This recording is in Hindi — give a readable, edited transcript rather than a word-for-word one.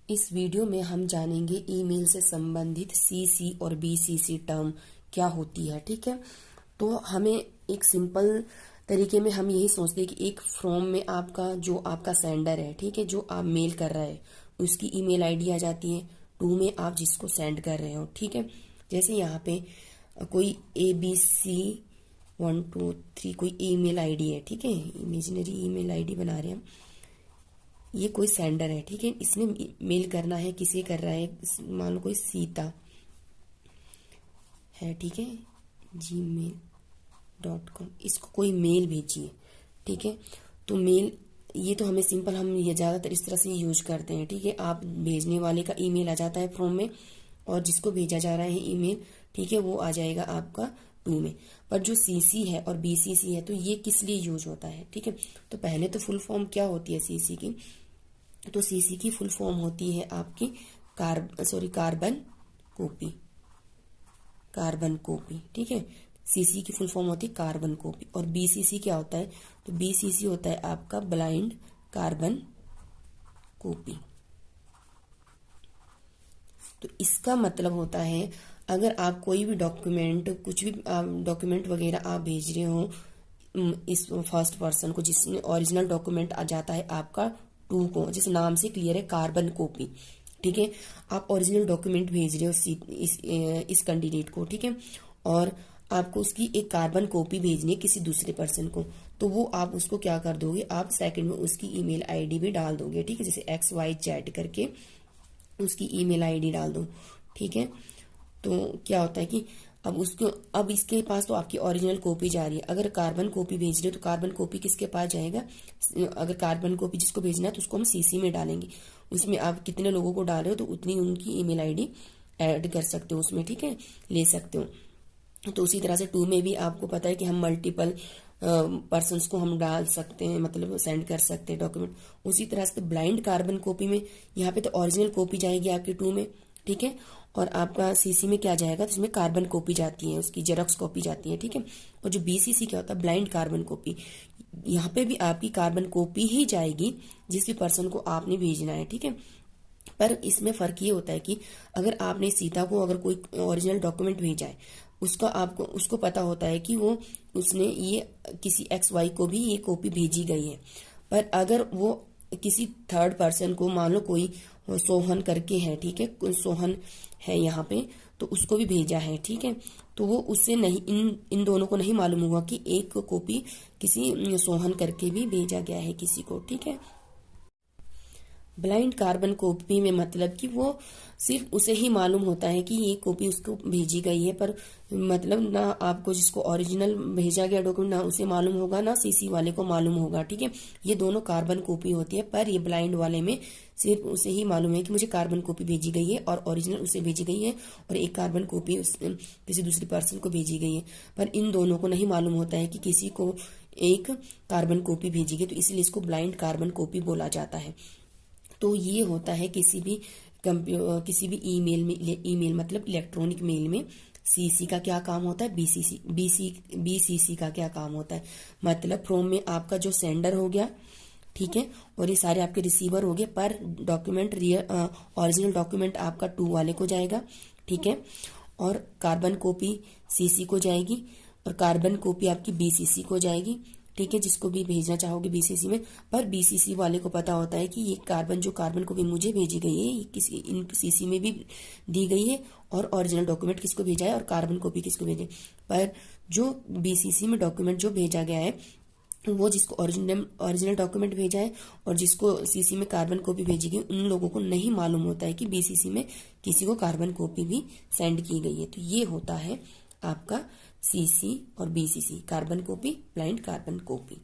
इस वीडियो में हम जानेंगे ईमेल से संबंधित सीसी और बीसीसी टर्म क्या होती है। ठीक है, तो हमें एक सिंपल तरीके में हम यही सोचते हैं कि एक फ्रॉम में आपका जो आपका सेंडर है, ठीक है, जो आप मेल कर रहे हैं उसकी ईमेल आईडी आ जाती है। टू में आप जिसको सेंड कर रहे हो, ठीक है। जैसे यहाँ पे कोई ABC123 कोई ईमेल आईडी है, ठीक है, इमेजिनरी ईमेल आईडी बना रहे हैं हम। ये कोई सेंडर है, ठीक है, इसने मेल करना है, किसे कर रहा है, मान लो कोई सीता है, ठीक है, gmail.com, इसको कोई मेल भेजिए, ठीक है। तो मेल, ये तो हमें सिंपल, हम ये ज़्यादातर इस तरह से यूज करते हैं, ठीक है। आप भेजने वाले का ईमेल आ जाता है फ्रॉम में, और जिसको भेजा जा रहा है ईमेल, ठीक है, वो आ जाएगा आपका टू में। पर जो सीसी है और बीसीसी है, तो ये किस लिए यूज होता है, ठीक है। तो पहले तो फुल फॉर्म क्या होती है सीसी की, तो सीसी की फुल फॉर्म होती है आपकी कार्बन कॉपी, कार्बन कॉपी, ठीक है। सीसी की फुल फॉर्म होती है कार्बन कॉपी। और बीसीसी क्या होता है, तो बीसीसी होता है आपका ब्लाइंड कार्बन कॉपी। तो इसका मतलब होता है, अगर आप कोई भी डॉक्यूमेंट, कुछ भी डॉक्यूमेंट वगैरह आप भेज रहे हो इस फर्स्ट पर्सन को, जिसमें ओरिजिनल डॉक्यूमेंट आ जाता है आपका टू को, जिस नाम से क्लियर है कार्बन कॉपी, ठीक है। आप ओरिजिनल डॉक्यूमेंट भेज रहे हो इस कैंडिडेट को, ठीक है, और आपको उसकी एक कार्बन कॉपी भेजनी है किसी दूसरे पर्सन को, तो वो आप उसको क्या कर दोगे, आप सेकंड में उसकी ईमेल आईडी भी डाल दोगे, ठीक है। जैसे XYZ करके उसकी ईमेल आईडी डाल दो, ठीक है। तो क्या होता है कि अब इसके पास तो आपकी ओरिजिनल कॉपी जा रही है। अगर कार्बन कॉपी भेज रहे हो तो कार्बन कॉपी किसके पास जाएगा, अगर कार्बन कॉपी जिसको भेजना है तो उसको हम सीसी में डालेंगे। उसमें आप कितने लोगों को डाल रहे हो तो उतनी उनकी ईमेल आईडी ऐड कर सकते हो उसमें, ठीक है, ले सकते हो। तो उसी तरह से टू में भी आपको पता है कि हम मल्टीपल पर्सन्स को हम डाल सकते हैं, मतलब सेंड कर सकते हैं डॉक्यूमेंट। उसी तरह से ब्लाइंड कार्बन कॉपी में यहाँ पे तो ओरिजिनल कॉपी जाएगी आपकी टू में, ठीक है, और आपका सीसी में क्या जाएगा, तो इसमें कार्बन कॉपी जाती है, उसकी जेरॉक्स कॉपी जाती है, ठीक है। और जो बीसीसी क्या होता है, ब्लाइंड कार्बन कॉपी, यहाँ पे भी आपकी कार्बन कॉपी ही जाएगी जिस भी पर्सन को आपने भेजना है, ठीक है। पर इसमें फर्क ये होता है कि अगर आपने सीता को अगर कोई ओरिजिनल डॉक्यूमेंट भेजा है, उसको पता होता है कि वो उसने ये किसी XY को भी ये कॉपी भेजी गई है। पर अगर वो किसी थर्ड पर्सन को, मान लो कोई सोहन करके है, ठीक है, कोई सोहन है यहाँ पे, तो उसको भी भेजा है, ठीक है, तो वो उससे नहीं, इन दोनों को नहीं मालूम होगा कि एक कॉपी किसी सोहन करके भी भेजा गया है किसी को, ठीक है। ब्लाइंड कार्बन कॉपी में मतलब कि वो सिर्फ उसे ही मालूम होता है कि ये कॉपी उसको भेजी गई है, पर मतलब ना आपको जिसको ओरिजिनल भेजा गया डॉक्यूमेंट, ना उसे मालूम होगा ना सीसी वाले को मालूम होगा, ठीक है। ये दोनों कार्बन कॉपी होती है, पर ये ब्लाइंड वाले में सिर्फ उसे ही मालूम है कि मुझे कार्बन कॉपी भेजी गई है और ओरिजिनल उसे भेजी गई है, और एक कार्बन कॉपी किसी दूसरी पर्सन को भेजी गई है। पर इन दोनों को नहीं मालूम होता है कि किसी को एक कार्बन कॉपी भेजी गई, तो इसलिए इसको ब्लाइंड कार्बन कॉपी बोला जाता है। तो ये होता है किसी भी ईमेल मतलब इलेक्ट्रॉनिक मेल में सीसी का क्या काम होता है, बीसीसी का क्या काम होता है। मतलब फ्रॉम में आपका जो सेंडर हो गया, ठीक है, और ये सारे आपके रिसीवर हो गए, पर डॉक्यूमेंट ओरिजिनल डॉक्यूमेंट आपका टू वाले को जाएगा, ठीक है, और कार्बन कॉपी सीसी को जाएगी, और कार्बन कॉपी आपकी बीसीसी को जाएगी, ठीक है, जिसको भी भेजना चाहोगे बीसीसी में। पर बीसीसी वाले को पता होता है कि ये कार्बन कॉपी मुझे भेजी गई है, ये किसी इन सीसी में भी दी गई है, और ओरिजिनल डॉक्यूमेंट किसको भेजा है और कार्बन कॉपी किसको भेजे। पर जो बीसीसी में डॉक्यूमेंट जो भेजा गया है, वो जिसको ओरिजिनल डॉक्यूमेंट भेजा है और जिसको सीसी में कार्बन कॉपी भेजी गई, उन लोगों को नहीं मालूम होता है कि बीसीसी में किसी को कार्बन कॉपी भी सेंड की गई है। तो ये होता है आपका सीसी और BCC, carbon copy, blind carbon copy.